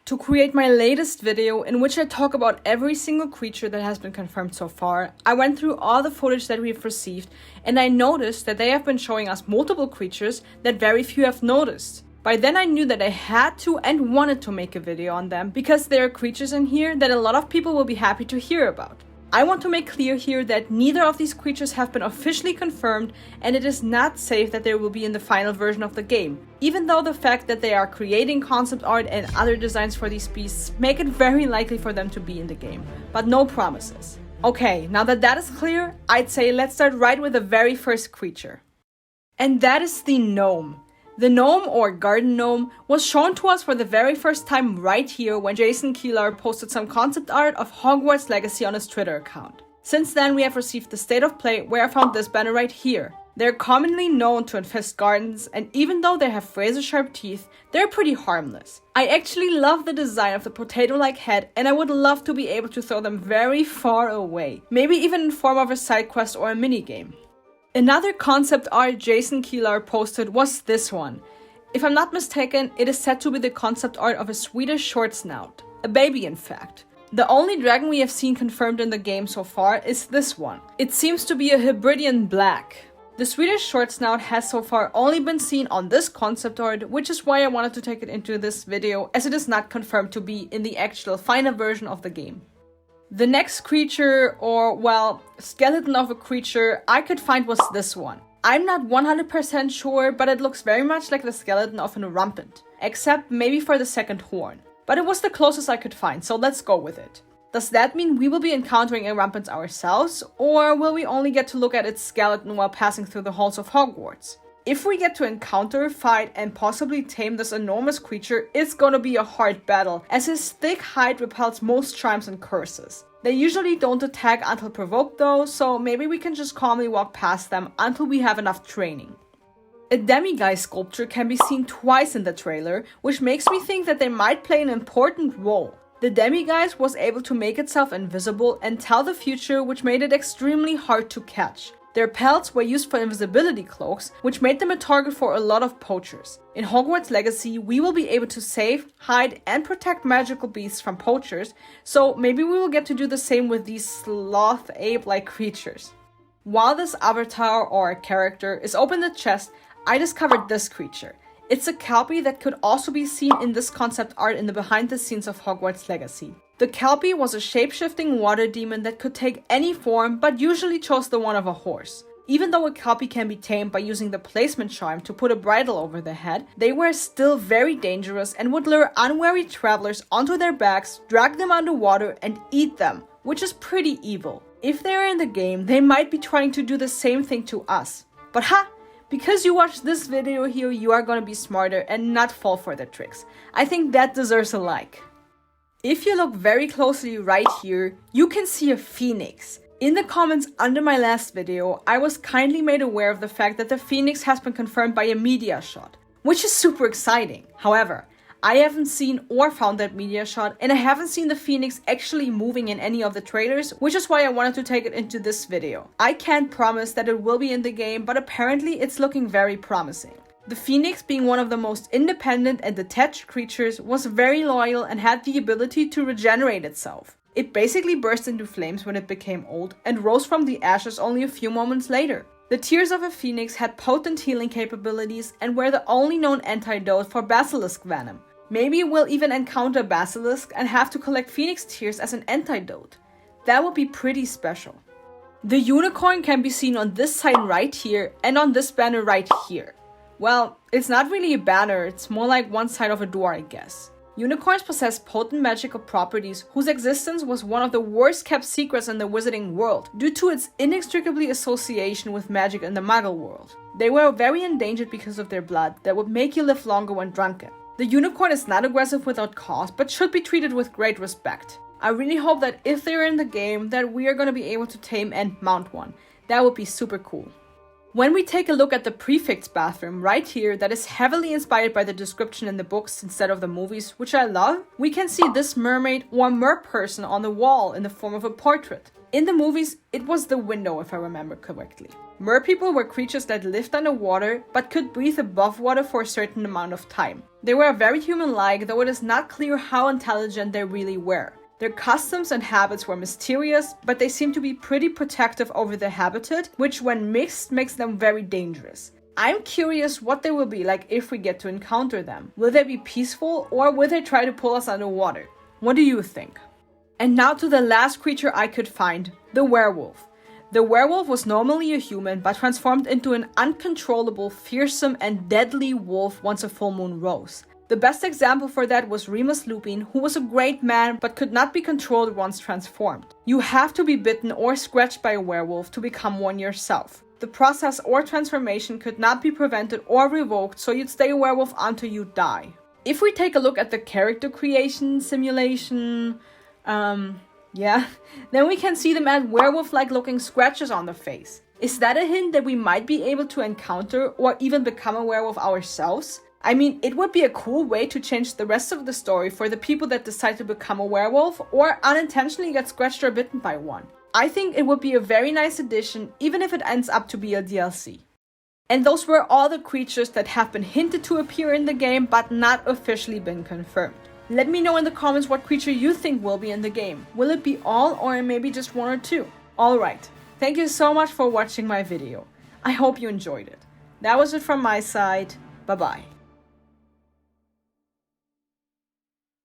To create my latest video, in which I talk about every single creature that has been confirmed so far, I went through all the footage that we've received, and I noticed that they have been showing us multiple creatures that very few have noticed. By then I knew that I had to and wanted to make a video on them, because there are creatures in here that a lot of people will be happy to hear about. I want to make clear here that neither of these creatures have been officially confirmed, and it is not safe that they will be in the final version of the game, even though the fact that they are creating concept art and other designs for these beasts make it very likely for them to be in the game, but no promises. Okay, now that that is clear, I'd say let's start right with the very first creature. And that is the Gnome. The Gnome, or Garden Gnome, was shown to us for the very first time right here when Jason Keeler posted some concept art of Hogwarts Legacy on his Twitter account. Since then we have received the State of Play, where I found this banner right here. They're commonly known to infest gardens, and even though they have razor-sharp teeth, they're pretty harmless. I actually love the design of the potato-like head, and I would love to be able to throw them very far away, maybe even in form of a side quest or a minigame. Another concept art Jason Keeler posted was this one. If I'm not mistaken, it is said to be the concept art of a Swedish short snout. A baby, in fact. The only dragon we have seen confirmed in the game so far is this one. It seems to be a Hebridean black. The Swedish short snout has so far only been seen on this concept art, which is why I wanted to take it into this video, as it is not confirmed to be in the actual final version of the game. The next creature, or well, skeleton of a creature I could find was this one. I'm not 100% sure, but it looks very much like the skeleton of a Rampant, except maybe for the second horn. But it was the closest I could find, so let's go with it. Does that mean we will be encountering a Rampant ourselves, or will we only get to look at its skeleton while passing through the halls of Hogwarts? If we get to encounter, fight, and possibly tame this enormous creature, it's gonna be a hard battle, as his thick hide repels most charms and curses. They usually don't attack until provoked though, so maybe we can just calmly walk past them until we have enough training. A demiguise sculpture can be seen twice in the trailer, which makes me think that they might play an important role. The demiguise was able to make itself invisible and tell the future, which made it extremely hard to catch. Their pelts were used for invisibility cloaks, which made them a target for a lot of poachers. In Hogwarts Legacy, we will be able to save, hide, and protect magical beasts from poachers, so maybe we will get to do the same with these sloth ape-like creatures. While this avatar or character is open the chest, I discovered this creature. It's a Kelpie that could also be seen in this concept art in the behind the scenes of Hogwarts Legacy. The Kelpie was a shape-shifting water demon that could take any form, but usually chose the one of a horse. Even though a Kelpie can be tamed by using the placement charm to put a bridle over their head, they were still very dangerous and would lure unwary travelers onto their backs, drag them underwater, and eat them, which is pretty evil. If they are in the game, they might be trying to do the same thing to us. But ha! Because you watched this video here, you are gonna be smarter and not fall for their tricks. I think that deserves a like. If you look very closely right here, you can see a phoenix. In the comments under my last video, I was kindly made aware of the fact that the phoenix has been confirmed by a media shot, which is super exciting. However, I haven't seen or found that media shot, and I haven't seen the phoenix actually moving in any of the trailers, which is why I wanted to take it into this video. I can't promise that it will be in the game, but apparently it's looking very promising. The phoenix, being one of the most independent and detached creatures, was very loyal and had the ability to regenerate itself. It basically burst into flames when it became old and rose from the ashes only a few moments later. The tears of a phoenix had potent healing capabilities and were the only known antidote for basilisk venom. Maybe we'll even encounter basilisk and have to collect phoenix tears as an antidote. That would be pretty special. The unicorn can be seen on this sign right here and on this banner right here. Well, it's not really a banner, it's more like one side of a door, I guess. Unicorns possess potent magical properties whose existence was one of the worst kept secrets in the wizarding world due to its inextricably association with magic in the muggle world. They were very endangered because of their blood that would make you live longer when drunken. The unicorn is not aggressive without cause, but should be treated with great respect. I really hope that if they're in the game, that we are going to be able to tame and mount one. That would be super cool. When we take a look at the prefix bathroom right here that is heavily inspired by the description in the books instead of the movies, which I love, we can see this mermaid or merperson on the wall in the form of a portrait. In the movies, it was the window if I remember correctly. Merpeople were creatures that lived underwater but could breathe above water for a certain amount of time. They were very human-like, though it is not clear how intelligent they really were. Their customs and habits were mysterious, but they seem to be pretty protective over their habitat, which when mixed makes them very dangerous. I'm curious what they will be like if we get to encounter them. Will they be peaceful or will they try to pull us underwater? What do you think? And now to the last creature I could find, the werewolf. The werewolf was normally a human but transformed into an uncontrollable, fearsome and deadly wolf once a full moon rose. The best example for that was Remus Lupin, who was a great man but could not be controlled once transformed. You have to be bitten or scratched by a werewolf to become one yourself. The process or transformation could not be prevented or revoked, so you'd stay a werewolf until you die. If we take a look at the character creation simulation, then we can see them add werewolf-like looking scratches on the face. Is that a hint that we might be able to encounter or even become a werewolf ourselves? I mean, it would be a cool way to change the rest of the story for the people that decide to become a werewolf or unintentionally get scratched or bitten by one. I think it would be a very nice addition, even if it ends up to be a DLC. And those were all the creatures that have been hinted to appear in the game but not officially been confirmed. Let me know in the comments what creature you think will be in the game. Will it be all or maybe just one or two? Alright, thank you so much for watching my video. I hope you enjoyed it. That was it from my side. Bye bye.